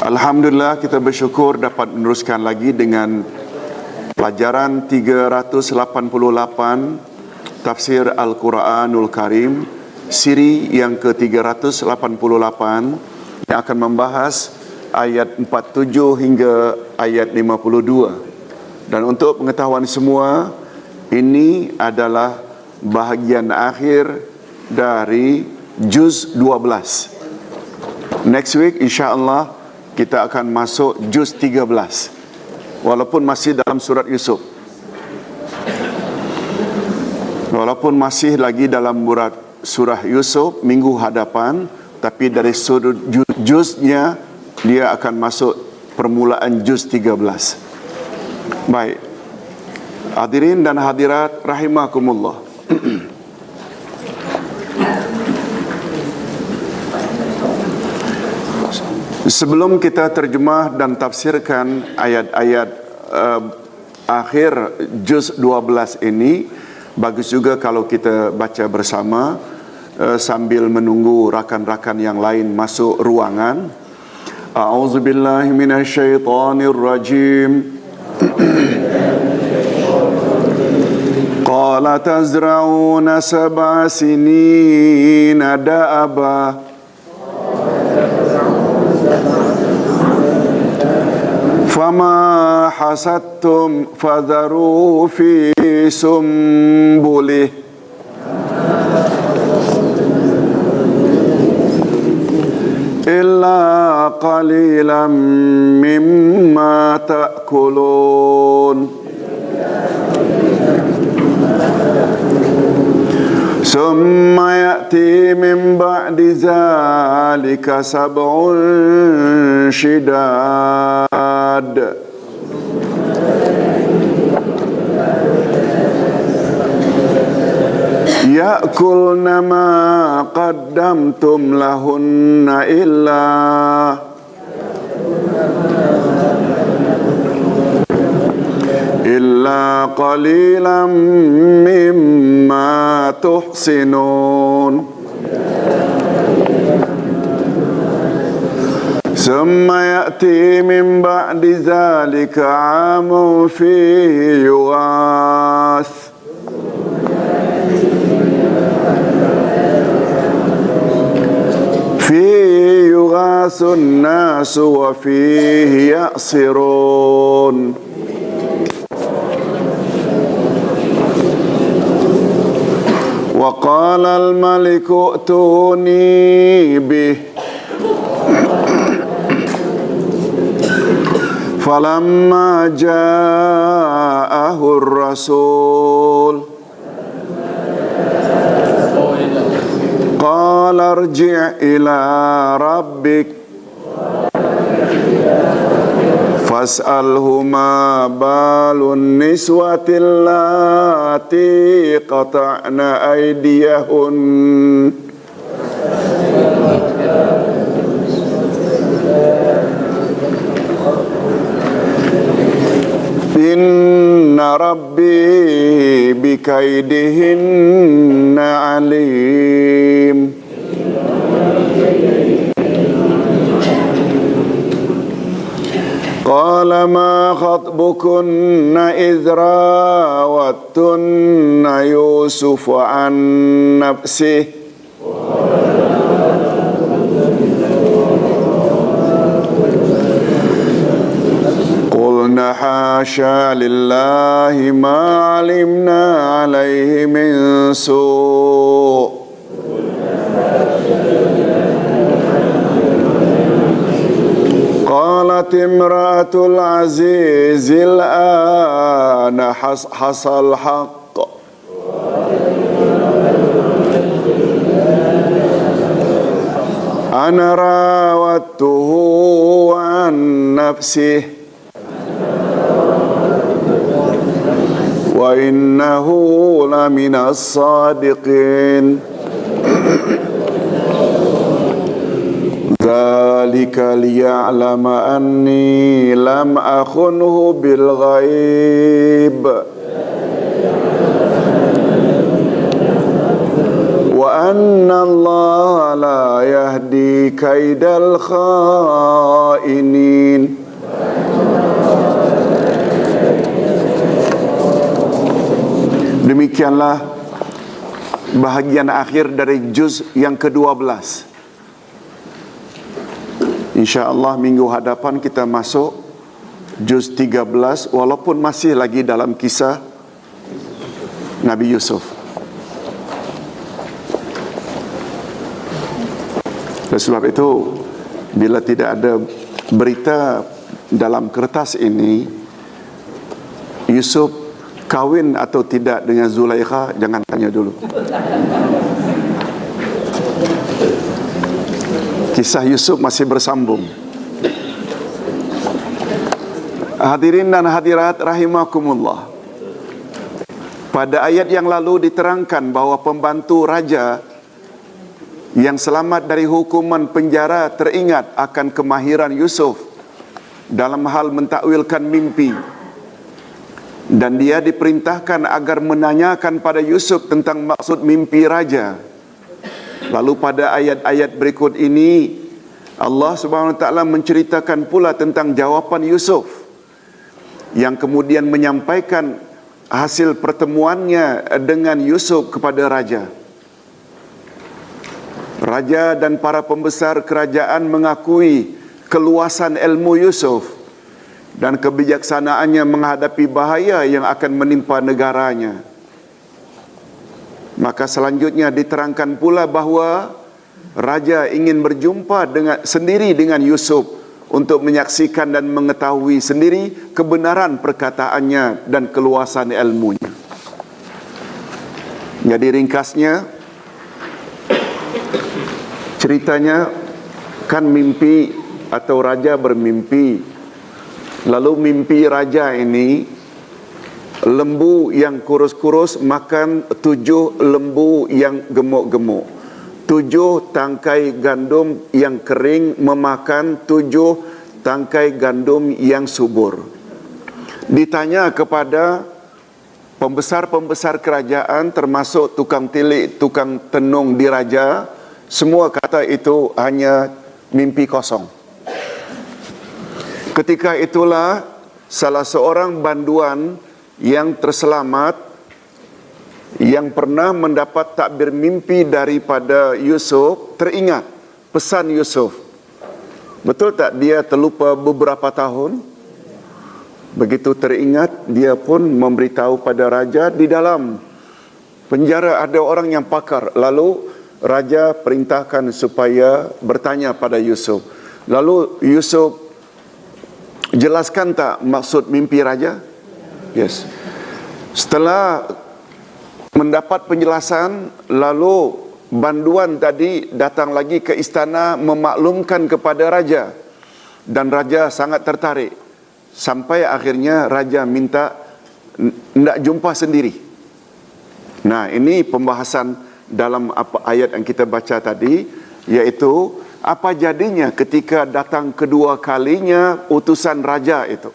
Alhamdulillah, kita bersyukur dapat meneruskan lagi dengan pelajaran 388 Tafsir Al-Quranul Karim, siri yang ke-388 yang akan membahas ayat 47 hingga ayat 52. Dan untuk pengetahuan semua, ini adalah bahagian akhir dari juz 12. Next week insya-Allah kita akan masuk juz 13, walaupun masih dalam surat Yusuf, walaupun masih lagi dalam surah Yusuf minggu hadapan, tapi dari sudut juznya dia akan masuk permulaan juz 13. Baik, hadirin dan hadirat rahimakumullah. Sebelum kita terjemah dan tafsirkan ayat-ayat akhir juz 12 ini, bagus juga kalau kita baca bersama sambil menunggu rakan-rakan yang lain masuk ruangan. A'udzubillahi minasyaitonirrajim. Qala tazra'una sab'a sinina da'aba فَمَا حَسَدْتُمْ فَذَرُوا فِي سُنبُلِهِ إِلَّا قَلِيلًا مِّمَّا تَأْكُلُونَ ثُمَّ يَأْتِي مِن بَعْدِ ذَلِكَ سَبْعٌ شِدَادٌ يَأْكُلْنَ مَا قَدَّمْتُمْ لَهُنَّ إِلَّا قَلِيلًا مِّمَّا تُحْصِنُونَ ثُمَّ يَأْتِي مِن بَعْدِ ذَلِكَ عَامٌ فِيهِ يُغَاثُ النَّاسُ وَفِيهِ يَعْصِرُونَ وقال الملك ائتوني به فلما جاءه الرسول قال ارجع إلى ربك فاسأله ما بال النسوة اللاتي قطعن أيديهن إن ربي بكيدهن عليم قال ما خطبكن إذ راوتن يوسف عن نفسه قلنا حاشا لله ما علمنا عليه من سوء قالت امرأة العزيز الآن حصل الحق أنا راودته عن نفسه وإنه لمن الصادقين ذلك ليعلم أني لم أخنه بالغيب wa anna Allah la yahdi kaidal khainin. Demikianlah bahagian akhir dari juz yang ke-12. InsyaAllah minggu hadapan kita masuk juz 13, walaupun masih lagi dalam kisah Nabi Yusuf. Oleh sebab itu, bila tidak ada berita dalam kertas ini, Yusuf kawin atau tidak dengan Zulaikha, jangan tanya dulu. Kisah Yusuf masih bersambung. Hadirin dan hadirat rahimakumullah. Pada ayat yang lalu diterangkan bahawa pembantu raja yang selamat dari hukuman penjara teringat akan kemahiran Yusuf dalam hal mentakwilkan mimpi. Dan dia diperintahkan agar menanyakan pada Yusuf tentang maksud mimpi raja. Lalu pada ayat-ayat berikut ini, Allah Subhanahu Wa Taala menceritakan pula tentang jawapan Yusuf, yang kemudian menyampaikan hasil pertemuannya dengan Yusuf kepada raja. Raja dan para pembesar kerajaan mengakui keluasan ilmu Yusuf dan kebijaksanaannya menghadapi bahaya yang akan menimpa negaranya. Maka selanjutnya diterangkan pula bahawa raja ingin berjumpa sendiri dengan Yusuf untuk menyaksikan dan mengetahui sendiri kebenaran perkataannya dan keluasan ilmunya. Jadi ringkasnya, ceritanya kan mimpi atau raja bermimpi. Lalu mimpi raja ini, lembu yang kurus-kurus makan 7 lembu yang gemuk-gemuk. 7 tangkai gandum yang kering memakan 7 tangkai gandum yang subur. Ditanya kepada pembesar-pembesar kerajaan, termasuk tukang tilik, tukang tenung diraja, semua kata itu hanya mimpi kosong. Ketika itulah salah seorang banduan yang terselamat, yang pernah mendapat takbir mimpi daripada Yusuf, teringat pesan Yusuf. Betul tak dia terlupa beberapa tahun? Begitu teringat, dia pun memberitahu pada raja. Di dalam penjara ada orang yang pakar. Lalu raja perintahkan supaya bertanya pada Yusuf. Lalu Yusuf jelaskan tak maksud mimpi raja? Yes. Setelah mendapat penjelasan, lalu banduan tadi datang lagi ke istana memaklumkan kepada raja. Dan raja sangat tertarik. Sampai akhirnya raja minta hendak jumpa sendiri. Nah, ini pembahasan dalam ayat yang kita baca tadi, iaitu apa jadinya ketika datang kedua kalinya utusan raja itu.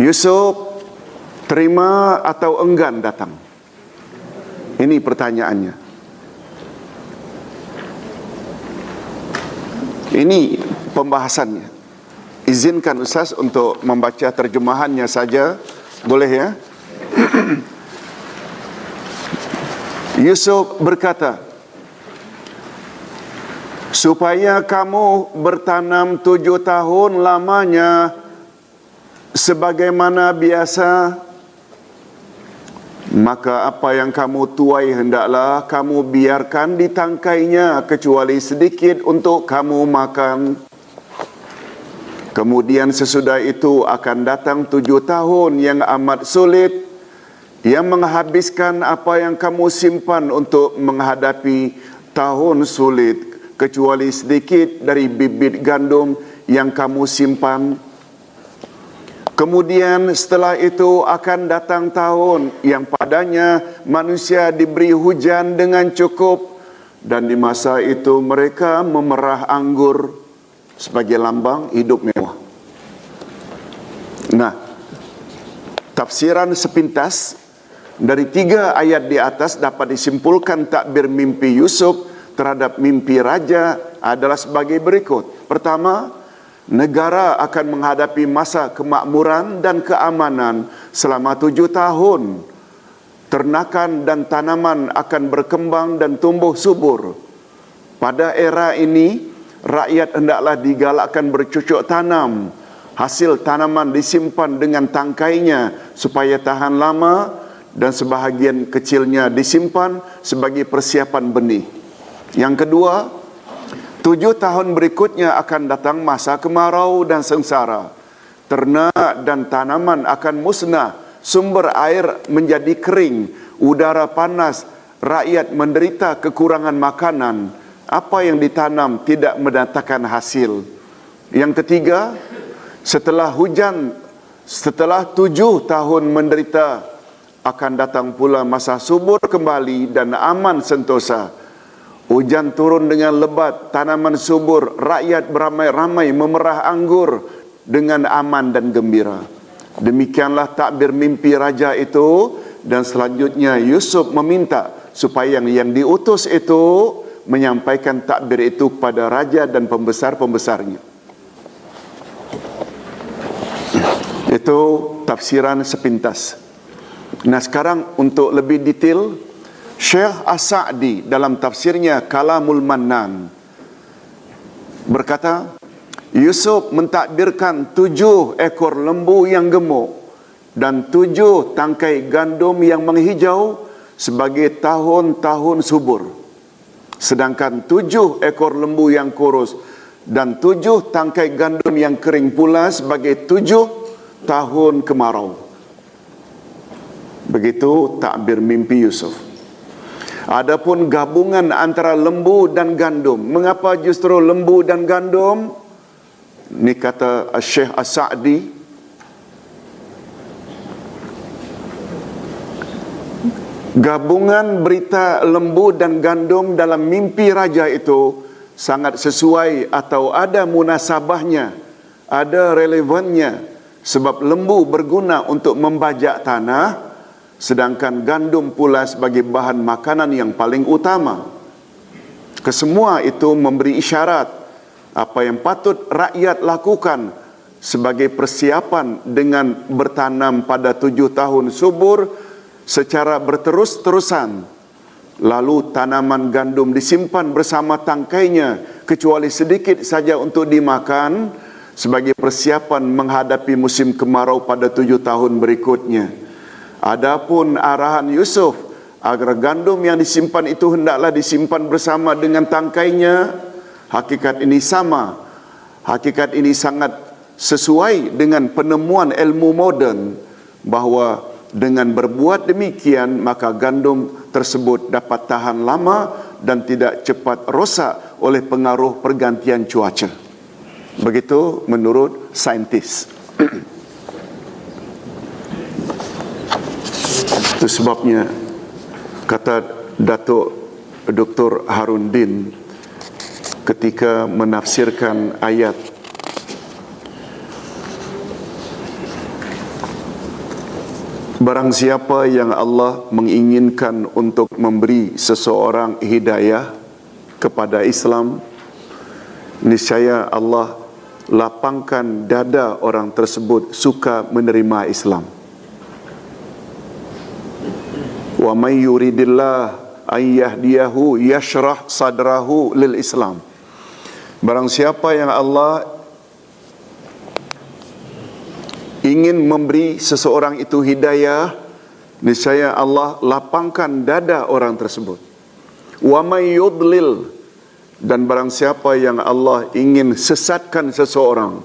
Yusuf terima atau enggan datang? Ini pertanyaannya. Ini pembahasannya. Izinkan Ustaz untuk membaca terjemahannya saja. Boleh ya? Yusuf berkata, supaya kamu bertanam 7 tahun lamanya sebagaimana biasa, maka apa yang kamu tuai hendaklah kamu biarkan ditangkainya kecuali sedikit untuk kamu makan. Kemudian sesudah itu akan datang 7 tahun yang amat sulit, yang menghabiskan apa yang kamu simpan untuk menghadapi tahun sulit, kecuali sedikit dari bibit gandum yang kamu simpan. Kemudian setelah itu akan datang tahun yang padanya manusia diberi hujan dengan cukup, dan di masa itu mereka memerah anggur sebagai lambang hidup mewah. Nah, tafsiran sepintas Dari 3 ayat di atas dapat disimpulkan takbir mimpi Yusuf terhadap mimpi raja adalah sebagai berikut. Pertama, negara akan menghadapi masa kemakmuran dan keamanan selama 7 tahun. Ternakan dan tanaman akan berkembang dan tumbuh subur. Pada era ini, rakyat hendaklah digalakkan bercocok tanam. Hasil tanaman disimpan dengan tangkainya supaya tahan lama dan sebahagian kecilnya disimpan sebagai persiapan benih. Yang kedua, 7 tahun berikutnya akan datang masa kemarau dan sengsara. Ternak dan tanaman akan musnah, sumber air menjadi kering, udara panas, rakyat menderita kekurangan makanan. Apa yang ditanam tidak mendatangkan hasil. Yang ketiga, setelah 7 tahun menderita, akan datang pula masa subur kembali dan aman sentosa. Hujan turun dengan lebat, tanaman subur, rakyat beramai-ramai memerah anggur dengan aman dan gembira. Demikianlah takbir mimpi raja itu, dan selanjutnya Yusuf meminta supaya yang diutus itu menyampaikan takbir itu kepada raja dan pembesar-pembesarnya. Itu tafsiran sepintas. Nah, sekarang untuk lebih detail, Syekh As-Sa'di dalam tafsirnya Kalamul Mannan berkata, Yusuf mentakbirkan 7 ekor lembu yang gemuk dan 7 tangkai gandum yang menghijau sebagai tahun-tahun subur. Sedangkan 7 ekor lembu yang kurus dan 7 tangkai gandum yang kering pula sebagai 7 tahun kemarau. Begitu takbir mimpi Yusuf. Adapun gabungan antara lembu dan gandum, mengapa justru lembu dan gandum? Ini kata Syekh As-Sa'di, gabungan berita lembu dan gandum dalam mimpi raja itu sangat sesuai atau ada munasabahnya, ada relevannya, sebab lembu berguna untuk membajak tanah, sedangkan gandum pula sebagai bahan makanan yang paling utama. Kesemua itu memberi isyarat apa yang patut rakyat lakukan sebagai persiapan dengan bertanam pada 7 tahun subur secara berterus-terusan. Lalu tanaman gandum disimpan bersama tangkainya kecuali sedikit saja untuk dimakan sebagai persiapan menghadapi musim kemarau pada 7 tahun berikutnya. Adapun arahan Yusuf agar gandum yang disimpan itu hendaklah disimpan bersama dengan tangkainya, hakikat ini sama. Hakikat ini sangat sesuai dengan penemuan ilmu moden, bahawa dengan berbuat demikian maka gandum tersebut dapat tahan lama dan tidak cepat rosak oleh pengaruh pergantian cuaca. Begitu menurut saintis. Itu sebabnya kata Datuk Dr. Harun Din ketika menafsirkan ayat barang siapa yang Allah menginginkan untuk memberi seseorang hidayah kepada Islam, niscaya Allah lapangkan dada orang tersebut suka menerima Islam. Wa may yuridillah an yahdiyahu yashrah sadrahu lil Islam. Barang siapa yang Allah ingin memberi seseorang itu hidayah, niscaya Allah lapangkan dada orang tersebut. Wa may yudlil, dan barang siapa yang Allah ingin sesatkan seseorang,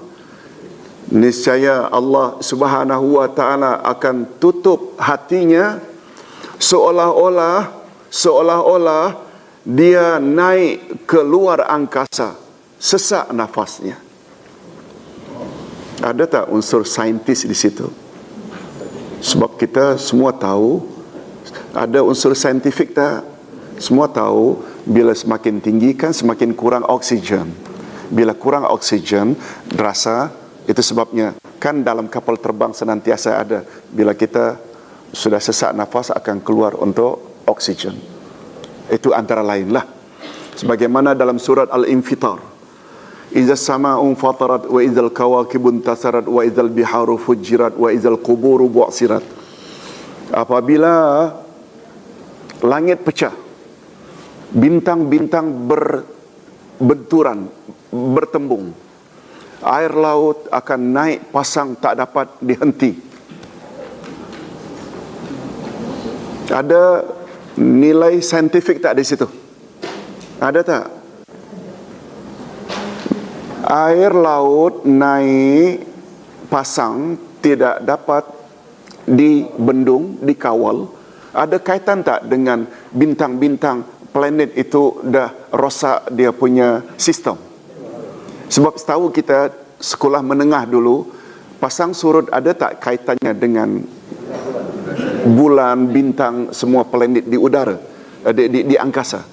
niscaya Allah Subhanahu wa taala akan tutup hatinya seolah-olah dia naik ke luar angkasa, sesak nafasnya. Ada tak unsur saintis di situ? Sebab kita semua tahu, ada unsur saintifik tak? Semua tahu bila semakin tinggi kan semakin kurang oksigen. Bila kurang oksigen, rasa itu sebabnya kan dalam kapal terbang senantiasa ada bila kita sudah sesak nafas akan keluar untuk oksigen. Itu antara lain lah. Sebagaimana dalam surat Al-Infitar, Iza sama'un fatarat wa izal kawakibun tasarat wa izal biharu fujirat wa izal kuburu bu'asirat. Apabila langit pecah, bintang-bintang berbenturan, bertembung, air laut akan naik pasang tak dapat dihenti. Ada nilai saintifik tak di situ? Ada tak? Air laut naik pasang tidak dapat dibendung, dikawal. Ada kaitan tak dengan bintang-bintang planet itu dah rosak dia punya sistem? Sebab setahu kita sekolah menengah dulu, pasang surut ada tak kaitannya dengan bulan, bintang, semua planet di udara, di angkasa?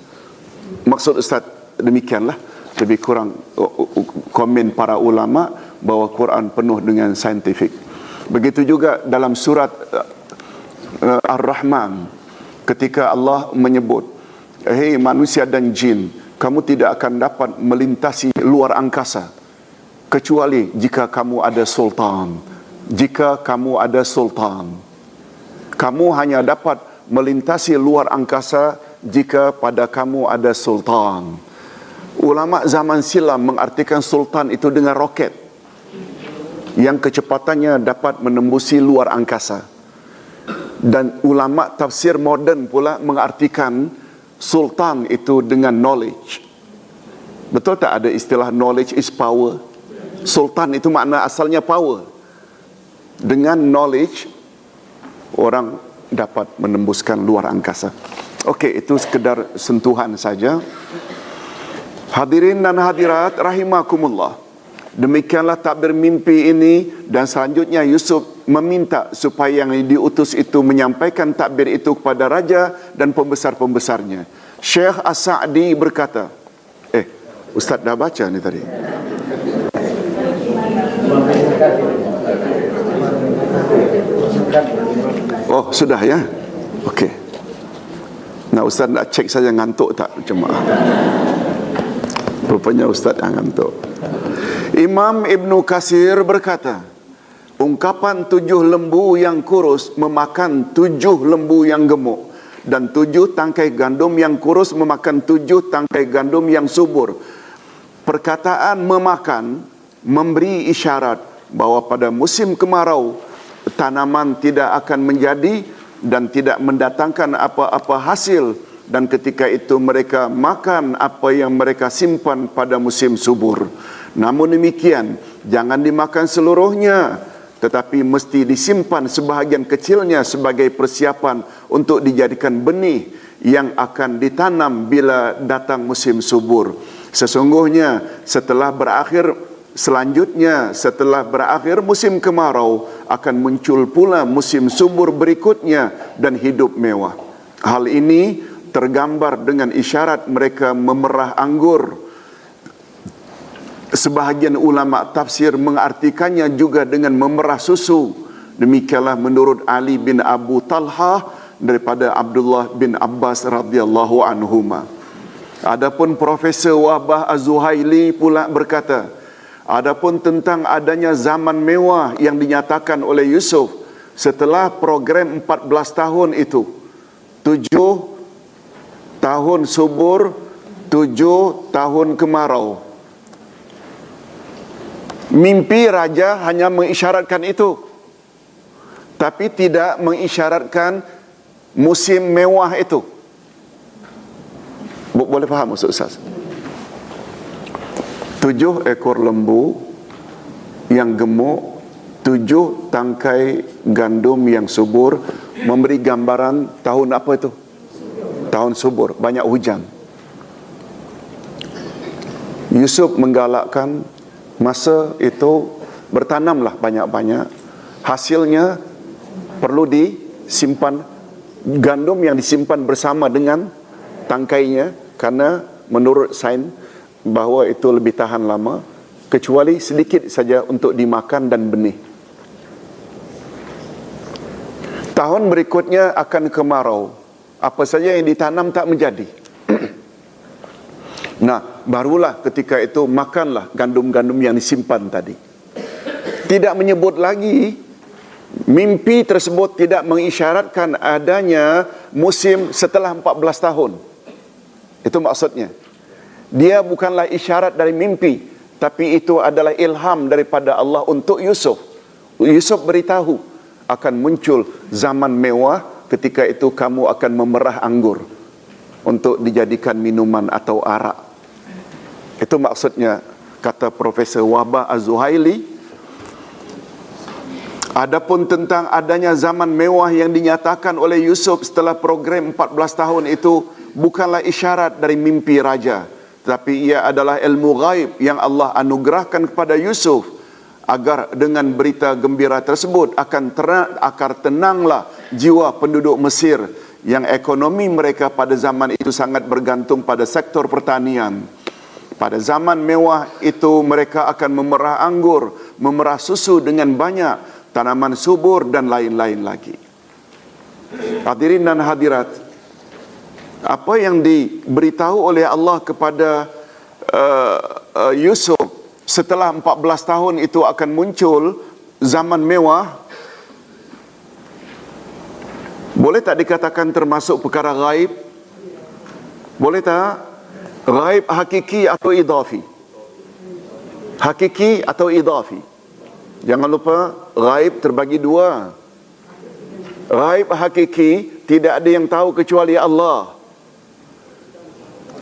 Maksud Ustaz demikianlah. Lebih kurang komen para ulama bahawa Quran penuh dengan saintifik. Begitu juga dalam surat Ar-Rahman, ketika Allah menyebut, hei manusia dan jin, kamu tidak akan dapat melintasi luar angkasa kecuali jika kamu ada sultan. Jika kamu ada sultan, kamu hanya dapat melintasi luar angkasa jika pada kamu ada sultan. Ulama zaman silam mengartikan sultan itu dengan roket yang kecepatannya dapat menembusi luar angkasa. Dan ulama tafsir moden pula mengartikan sultan itu dengan knowledge. Betul tak ada istilah knowledge is power? Sultan itu makna asalnya power. Dengan knowledge, orang dapat menembuskan luar angkasa. Okey, itu sekedar sentuhan saja. Hadirin dan hadirat rahimakumullah. Demikianlah takbir mimpi ini, dan selanjutnya Yusuf meminta supaya yang diutus itu menyampaikan takbir itu kepada raja dan pembesar-pembesarnya. Syekh As-Sa'di berkata, Ustaz dah baca ni tadi. Oh, sudah ya? Okey. Nah, Ustaz nak cek saja ngantuk tak jemaah. Rupanya Ustaz yang ngantuk. Imam Ibnu Katsir berkata, ungkapan 7 lembu yang kurus memakan 7 lembu yang gemuk, dan 7 tangkai gandum yang kurus memakan 7 tangkai gandum yang subur. Perkataan memakan memberi isyarat bahawa pada musim kemarau tanaman tidak akan menjadi dan tidak mendatangkan apa-apa hasil, dan ketika itu mereka makan apa yang mereka simpan pada musim subur. Namun demikian, jangan dimakan seluruhnya, tetapi mesti disimpan sebahagian kecilnya sebagai persiapan untuk dijadikan benih yang akan ditanam bila datang musim subur. Sesungguhnya setelah berakhir musim kemarau, akan muncul pula musim subur berikutnya dan hidup mewah. Hal ini tergambar dengan isyarat mereka memerah anggur. Sebahagian ulama tafsir mengartikannya juga dengan memerah susu. Demikianlah menurut Ali bin Abu Talha daripada Abdullah bin Abbas radhiyallahu anhuma. Adapun Profesor Wahbah Az-Zuhaili pula berkata, adapun tentang adanya zaman mewah yang dinyatakan oleh Yusuf setelah program 14 tahun itu, 7 tahun subur, 7 tahun kemarau. Mimpi raja hanya mengisyaratkan itu, tapi tidak mengisyaratkan musim mewah itu. Boleh faham maksud Ustaz? 7 ekor lembu yang gemuk, 7 tangkai gandum yang subur, memberi gambaran tahun apa itu? Tahun subur, banyak hujan. Yusuf menggalakkan masa itu bertanamlah banyak-banyak. Hasilnya perlu disimpan, gandum yang disimpan bersama dengan tangkainya, karena menurut sains bahawa itu lebih tahan lama, kecuali sedikit saja untuk dimakan dan benih. Tahun berikutnya akan kemarau. Apa saja yang ditanam tak menjadi. Nah, barulah ketika itu makanlah gandum-gandum yang disimpan tadi. Tidak menyebut lagi, mimpi tersebut tidak mengisyaratkan adanya musim setelah 14 tahun. Itu maksudnya. Dia bukanlah isyarat dari mimpi, tapi itu adalah ilham daripada Allah untuk Yusuf. Yusuf beritahu akan muncul zaman mewah, ketika itu kamu akan memerah anggur untuk dijadikan minuman atau arak. Itu maksudnya, kata Profesor Wahbah Az-Zuhaili. Adapun tentang adanya zaman mewah yang dinyatakan oleh Yusuf setelah program 14 tahun itu bukanlah isyarat dari mimpi raja, tapi ia adalah ilmu ghaib yang Allah anugerahkan kepada Yusuf agar dengan berita gembira tersebut akan tenanglah jiwa penduduk Mesir yang ekonomi mereka pada zaman itu sangat bergantung pada sektor pertanian. Pada zaman mewah itu mereka akan memerah anggur, memerah susu dengan banyak, tanaman subur dan lain-lain lagi. Hadirin dan hadirat, apa yang diberitahu oleh Allah kepada Yusuf setelah 14 tahun itu akan muncul zaman mewah, boleh tak dikatakan termasuk perkara ghaib? Boleh tak? Ghaib hakiki atau idafi? Hakiki atau idafi? Jangan lupa, ghaib terbagi dua. Ghaib hakiki, tidak ada yang tahu kecuali Allah.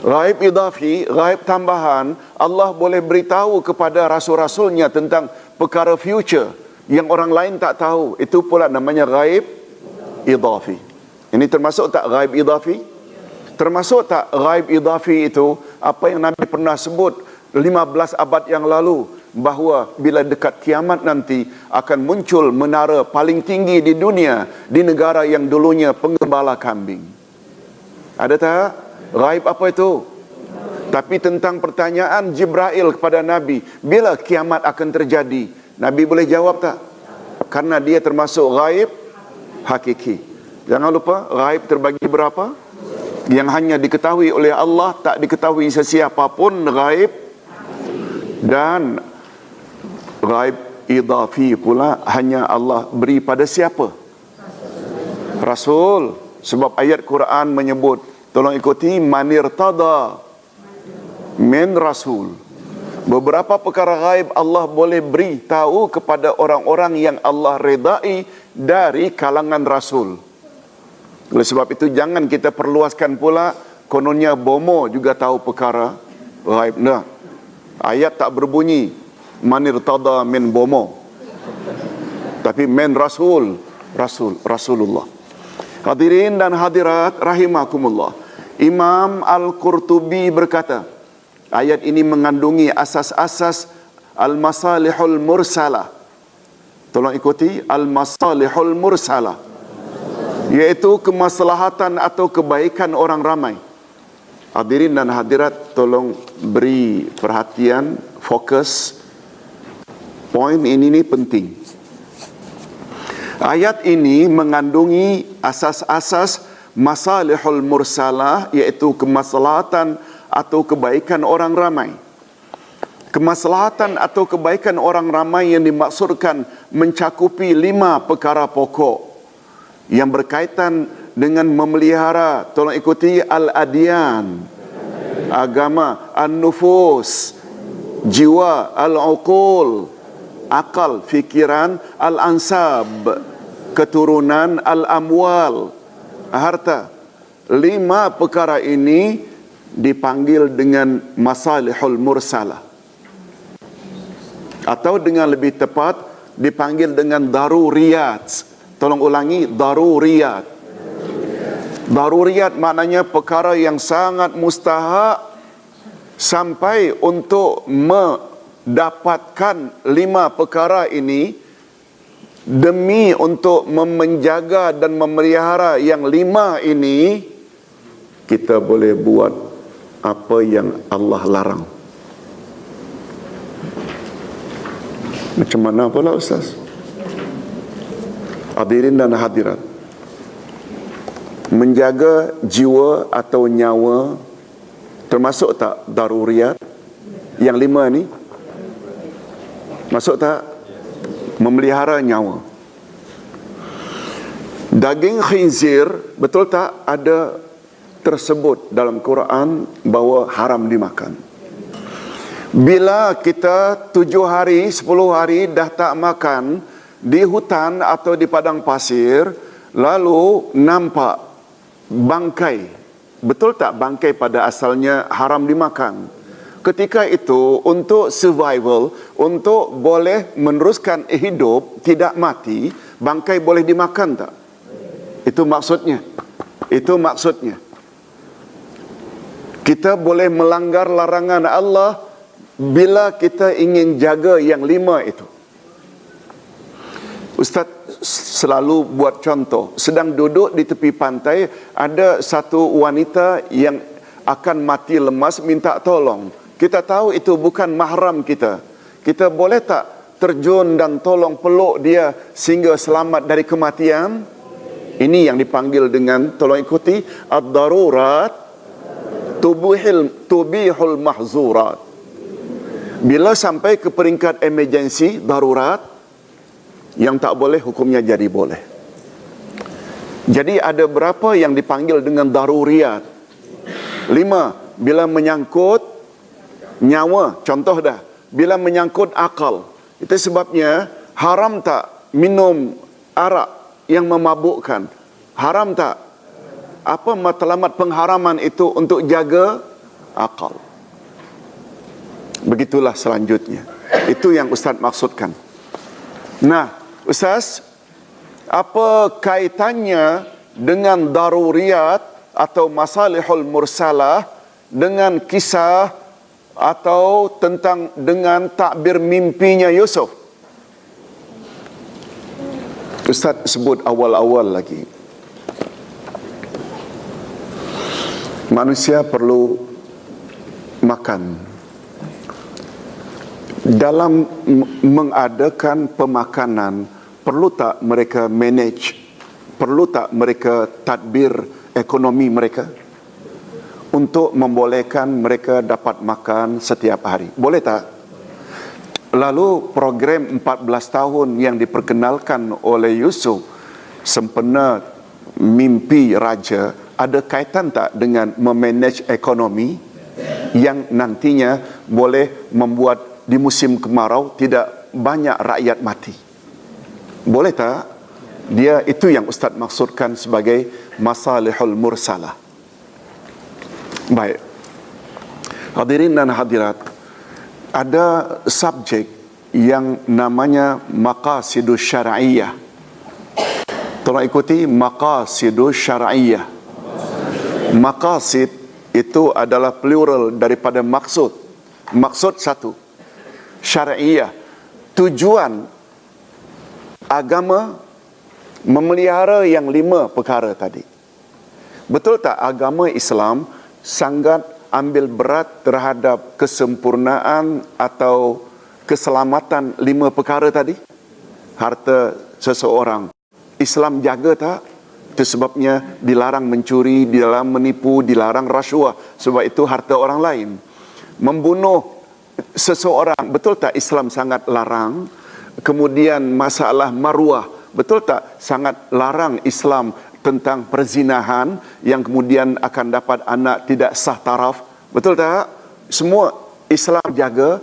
Ghaib idafi, ghaib tambahan, Allah boleh beritahu kepada rasul-rasulnya tentang perkara future yang orang lain tak tahu. Itu pula namanya ghaib idafi. Ini termasuk tak ghaib idafi? Termasuk tak ghaib idafi itu apa yang Nabi pernah sebut 15 abad yang lalu, bahawa bila dekat kiamat nanti akan muncul menara paling tinggi di dunia di negara yang dulunya penggembala kambing. Ada tak? Ghaib apa itu? Tapi tentang pertanyaan Jibril kepada Nabi, bila kiamat akan terjadi, Nabi boleh jawab tak? Karena dia termasuk ghaib hakiki. Jangan lupa, ghaib terbagi berapa? Yang hanya diketahui oleh Allah, tak diketahui sesiapa pun, ghaib. Dan ghaib idafi pula hanya Allah beri pada siapa? Rasul. Sebab ayat Quran menyebut, tolong ikuti, manir tada min rasul. Beberapa perkara ghaib Allah boleh beri tahu kepada orang-orang yang Allah redai dari kalangan rasul. Oleh sebab itu jangan kita perluaskan pula, kononnya bomo juga tahu perkara ghaib. Nah, ayat tak berbunyi manir tada min bomo, tapi min rasul, Rasulullah. Hadirin dan hadirat rahimakumullah, Imam Al-Qurtubi berkata, ayat ini mengandungi asas-asas al-masalihul mursalah. Tolong ikuti, al-masalihul mursalah, iaitu kemaslahatan atau kebaikan orang ramai. Hadirin dan hadirat, tolong beri perhatian, fokus. Poin ini penting. Ayat ini mengandungi asas-asas masalihul mursalah, iaitu kemaslahatan atau kebaikan orang ramai. Kemaslahatan atau kebaikan orang ramai yang dimaksudkan mencakupi 5 perkara pokok yang berkaitan dengan memelihara, tolong ikuti, al-adyan, agama, an-nufus, jiwa, al-uqul, akal, fikiran, al-ansab, keturunan, al-amwal, harta. 5 perkara ini dipanggil dengan masalihul mursalah, atau dengan lebih tepat dipanggil dengan daruriyat. Tolong ulangi, daruriyat. Daruriyat maknanya perkara yang sangat mustahak sampai untuk mendapatkan 5 perkara ini, demi untuk menjaga dan memelihara yang 5 ini, kita boleh buat apa yang Allah larang. Macam mana pula Ustaz? Hadirin dan hadirat, menjaga jiwa atau nyawa termasuk tak daruriyat? Yang 5 ni masuk tak? Memelihara nyawa. Daging khinzir, betul tak ada tersebut dalam Quran bahawa haram dimakan? Bila kita 7 hari, 10 hari dah tak makan di hutan atau di padang pasir, lalu nampak bangkai, betul tak bangkai pada asalnya haram dimakan? Ketika itu untuk survival, untuk boleh meneruskan hidup, tidak mati, bangkai boleh dimakan tak? Itu maksudnya. Itu maksudnya. Kita boleh melanggar larangan Allah bila kita ingin jaga yang 5 itu. Ustaz selalu buat contoh, sedang duduk di tepi pantai, ada satu wanita yang akan mati lemas minta tolong. Kita tahu itu bukan mahram kita. Kita boleh tak terjun dan tolong peluk dia sehingga selamat dari kematian? Ini yang dipanggil dengan, tolong ikuti, ad-darurat tubihul mahzurat. Bila sampai ke peringkat emergency, darurat, yang tak boleh hukumnya jadi boleh. Jadi ada berapa yang dipanggil dengan daruriyat? 5, bila menyangkut nyawa, contoh dah, bila menyangkut akal. Itu sebabnya haram tak minum arak yang memabukkan? Haram tak? Apa matlamat pengharaman itu? Untuk jaga akal. Begitulah selanjutnya. Itu yang Ustaz maksudkan. Nah, Ustaz, apa kaitannya dengan daruriyat atau masalihul mursalah dengan kisah atau tentang dengan takbir mimpinya Yusuf? Ustaz sebut awal-awal lagi. Manusia perlu makan. Dalam mengadakan pemakanan, perlu tak mereka manage? Perlu tak mereka tadbir ekonomi mereka? Untuk membolehkan mereka dapat makan setiap hari. Boleh tak? Lalu program 14 tahun yang diperkenalkan oleh Yusuf, sempena mimpi raja, ada kaitan tak dengan memanage ekonomi yang nantinya boleh membuat di musim kemarau tidak banyak rakyat mati? Boleh tak? Dia itu yang Ustaz maksudkan sebagai masalihul mursalah. Baik. Hadirin dan hadirat, ada subjek yang namanya maqasidus syar'iyah. Tolong ikuti, maqasidus syar'iyah. Maqasid itu adalah plural daripada maksud. Maksud satu. Syar'iyah, tujuan agama memelihara yang 5 perkara tadi. Betul tak agama Islam sangat ambil berat terhadap kesempurnaan atau keselamatan 5 perkara tadi? Harta seseorang, Islam jaga tak? Itu sebabnya dilarang mencuri, dilarang menipu, dilarang rasuah, sebab itu harta orang lain. Membunuh seseorang, betul tak Islam sangat larang? Kemudian masalah maruah, betul tak sangat larang Islam tentang perzinahan yang kemudian akan dapat anak tidak sah taraf? Betul tak? Semua Islam jaga.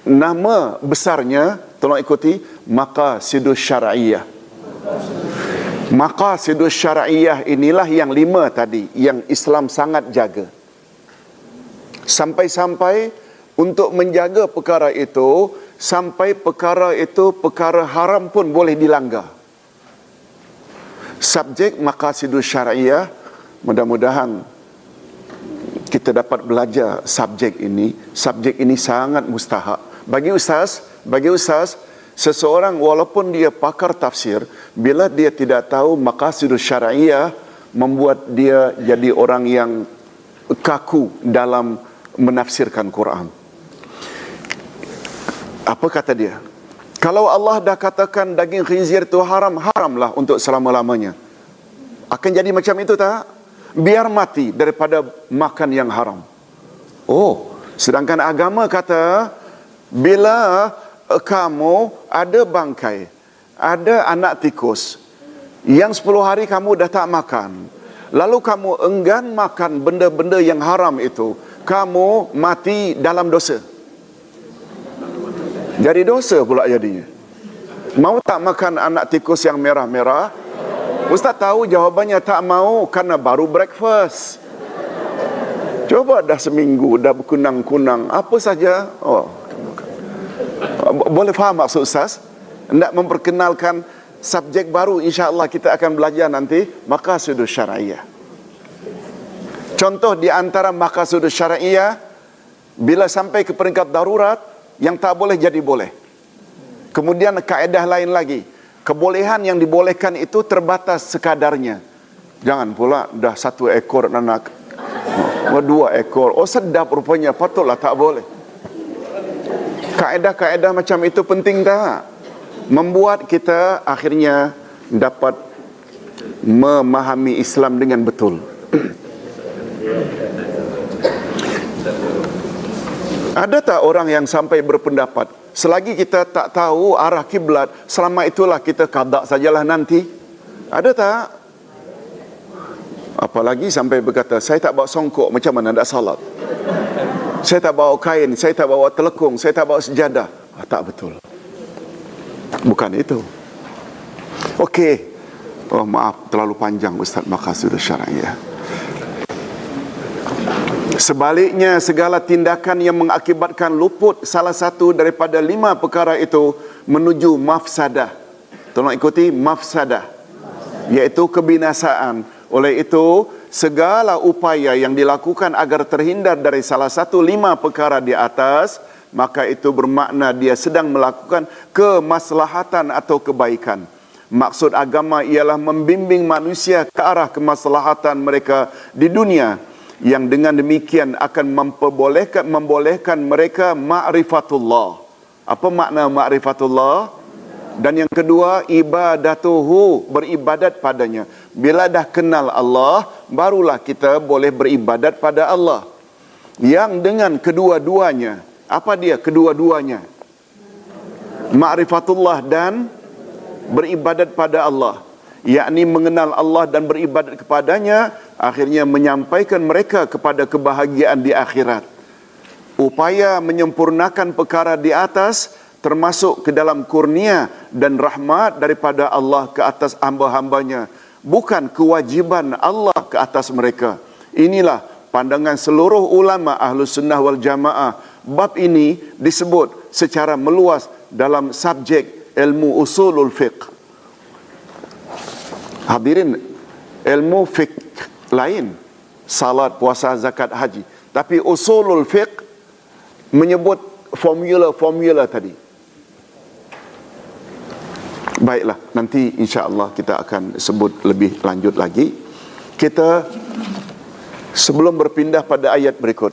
Nama besarnya, tolong ikuti, maqasidus syar'iyah. Maqasidus syar'iyah inilah yang 5 tadi yang Islam sangat jaga. Sampai-sampai untuk menjaga perkara itu, sampai perkara itu perkara haram pun boleh dilanggar. Subjek maqasidus syar'iyah, mudah-mudahan kita dapat belajar subjek ini. Subjek ini sangat mustahak. Bagi ustaz, seseorang walaupun dia pakar tafsir, bila dia tidak tahu maqasidus syar'iyah, membuat dia jadi orang yang kaku dalam menafsirkan Quran. Apa kata dia? Kalau Allah dah katakan daging khinzir itu haram, haramlah untuk selama-lamanya. Akan jadi macam itu tak? Biar mati daripada makan yang haram. Oh, sedangkan agama kata, bila kamu ada bangkai, ada anak tikus, yang 10 hari kamu dah tak makan, lalu kamu enggan makan benda-benda yang haram itu, kamu mati dalam dosa. Jadi dosa pula jadinya. Mau tak makan anak tikus yang merah-merah? Ustaz tahu jawabannya tak mau karena baru breakfast. Coba dah seminggu, dah berkunang-kunang, apa saja. Oh, boleh faham maksud Ustaz? Hendak memperkenalkan subjek baru, insya-Allah kita akan belajar nanti, maqasid syar'iyyah. Contoh di antara maqasid syar'iyyah, bila sampai ke peringkat darurat, yang tak boleh jadi boleh. Kemudian kaedah lain lagi, kebolehan yang dibolehkan itu terbatas sekadarnya. Jangan pula dah 1 ekor anak, 2 ekor, oh sedap rupanya, patutlah tak boleh. Kaedah-kaedah macam itu penting tak? Membuat kita akhirnya dapat memahami Islam dengan betul. Ada tak orang yang sampai berpendapat, selagi kita tak tahu arah kiblat, selama itulah kita qada sajalah nanti? Ada tak? Apalagi sampai berkata, saya tak bawa songkok, macam mana nak salat? Saya tak bawa kain, saya tak bawa telekung, saya tak bawa sejadah. Tak betul. Bukan itu. Okey. Oh maaf, terlalu panjang Ustaz maqasid syar'iyyah. Sebaliknya, segala tindakan yang mengakibatkan luput salah satu daripada 5 perkara itu menuju mafsadah. Tolong ikuti, mafsadah, iaitu kebinasaan. Oleh itu, segala upaya yang dilakukan agar terhindar dari salah satu 5 perkara di atas, maka itu bermakna dia sedang melakukan kemaslahatan atau kebaikan. Maksud agama ialah membimbing manusia ke arah kemaslahatan mereka di dunia, yang dengan demikian akan membolehkan mereka ma'rifatullah. Apa makna ma'rifatullah? Dan yang kedua, ibadatuhu, beribadat padanya. Bila dah kenal Allah, barulah kita boleh beribadat pada Allah. Yang dengan kedua-duanya, apa dia kedua-duanya? Ma'rifatullah dan beribadat pada Allah, yakni mengenal Allah dan beribadat kepadanya, akhirnya menyampaikan mereka kepada kebahagiaan di akhirat. Upaya menyempurnakan perkara di atas termasuk ke dalam kurnia dan rahmat daripada Allah ke atas hamba-hambanya, bukan kewajiban Allah ke atas mereka. Inilah pandangan seluruh ulama Ahlus Sunnah wal Jamaah. Bab ini disebut secara meluas dalam subjek ilmu usulul fiqh. Hadirin, ilmu fiqh lain, salat, puasa, zakat, haji. Tapi usulul fiqh menyebut formula-formula tadi. Baiklah, nanti insya-Allah kita akan sebut lebih lanjut lagi. Kita sebelum berpindah pada ayat berikut,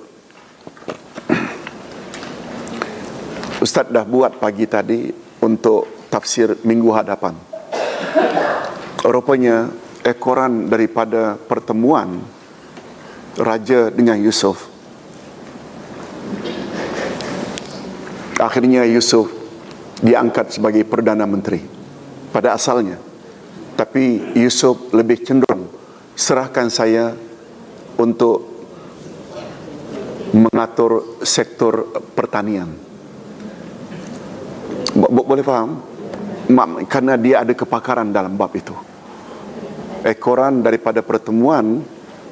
Ustaz dah buat pagi tadi untuk tafsir minggu hadapan. Rupanya ekoran daripada pertemuan Raja dengan Yusuf, akhirnya Yusuf diangkat sebagai Perdana Menteri pada asalnya. Tapi Yusuf lebih cenderung, serahkan saya untuk mengatur sektor pertanian. Boleh faham? Karena dia ada kepakaran dalam bab itu. Ekoran daripada pertemuan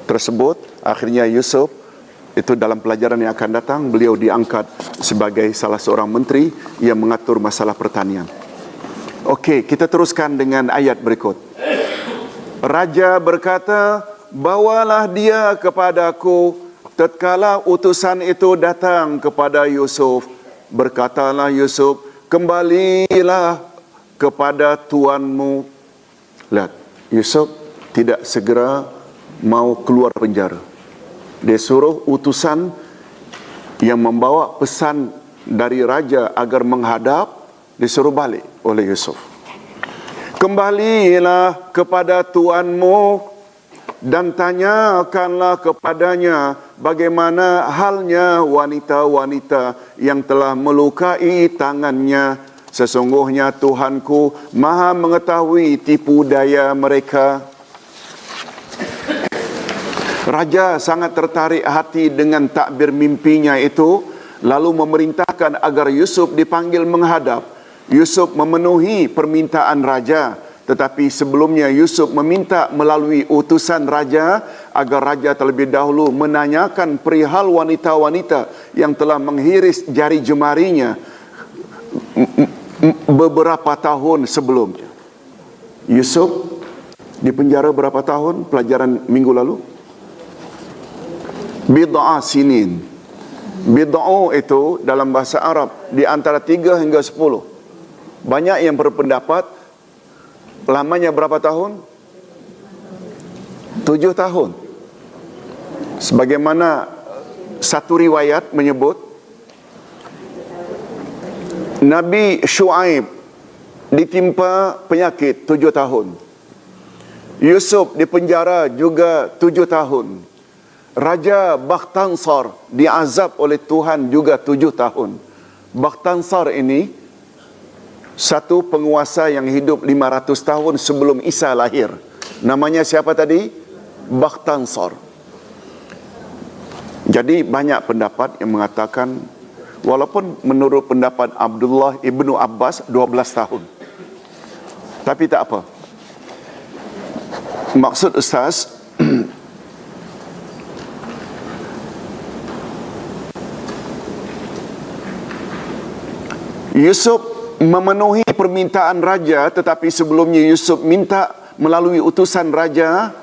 tersebut, akhirnya Yusuf itu dalam pelajaran yang akan datang, beliau diangkat sebagai salah seorang menteri yang mengatur masalah pertanian. Okey, kita teruskan dengan ayat berikut. Raja berkata, bawalah dia kepadaku. Tatkala utusan itu datang kepada Yusuf, berkatalah Yusuf, kembalilah kepada tuanmu. Lihat, Yusuf tidak segera mau keluar penjara. Dia suruh utusan yang membawa pesan dari raja agar menghadap, disuruh balik oleh Yusuf. Kembalilah kepada tuanmu dan tanyakanlah kepadanya bagaimana halnya wanita-wanita yang telah melukai tangannya. Sesungguhnya Tuhanku Maha mengetahui tipu daya mereka. Raja sangat tertarik hati dengan takbir mimpinya itu, lalu memerintahkan agar Yusuf dipanggil menghadap. Yusuf memenuhi permintaan raja, tetapi sebelumnya Yusuf meminta melalui utusan raja agar raja terlebih dahulu menanyakan perihal wanita-wanita yang telah menghiris jari jemarinya beberapa tahun sebelumnya. Yusuf dipenjara berapa tahun? Pelajaran minggu lalu. Bid'a sinin. Bid'a itu dalam bahasa Arab di antara 3 hingga 10. Banyak yang berpendapat lamanya berapa tahun? 7 tahun. Sebagaimana satu riwayat menyebut Nabi Shu'aib ditimpa penyakit 7 tahun. Yusuf dipenjara juga 7 tahun. Raja Bakhtansar diazab oleh Tuhan juga 7 tahun. Bakhtansar ini satu penguasa yang hidup 500 tahun sebelum Isa lahir. Namanya siapa tadi? Bakhtansar. Jadi banyak pendapat yang mengatakan, walaupun menurut pendapat Abdullah ibnu Abbas 12 tahun. Tapi tak apa. Maksud Ustaz, Yusuf memenuhi permintaan raja, tetapi sebelumnya Yusuf minta melalui utusan raja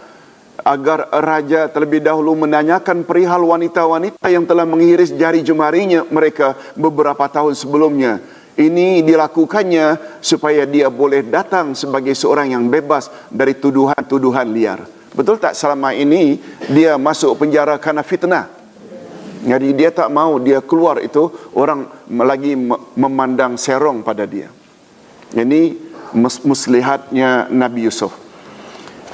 agar raja terlebih dahulu menanyakan perihal wanita-wanita yang telah menghiris jari jemarinya mereka beberapa tahun sebelumnya. Ini dilakukannya supaya dia boleh datang sebagai seorang yang bebas dari tuduhan-tuduhan liar. Betul tak selama ini dia masuk penjara karena fitnah? Jadi dia tak mau dia keluar itu orang lagi memandang serong pada dia. Ini muslihatnya Nabi Yusuf.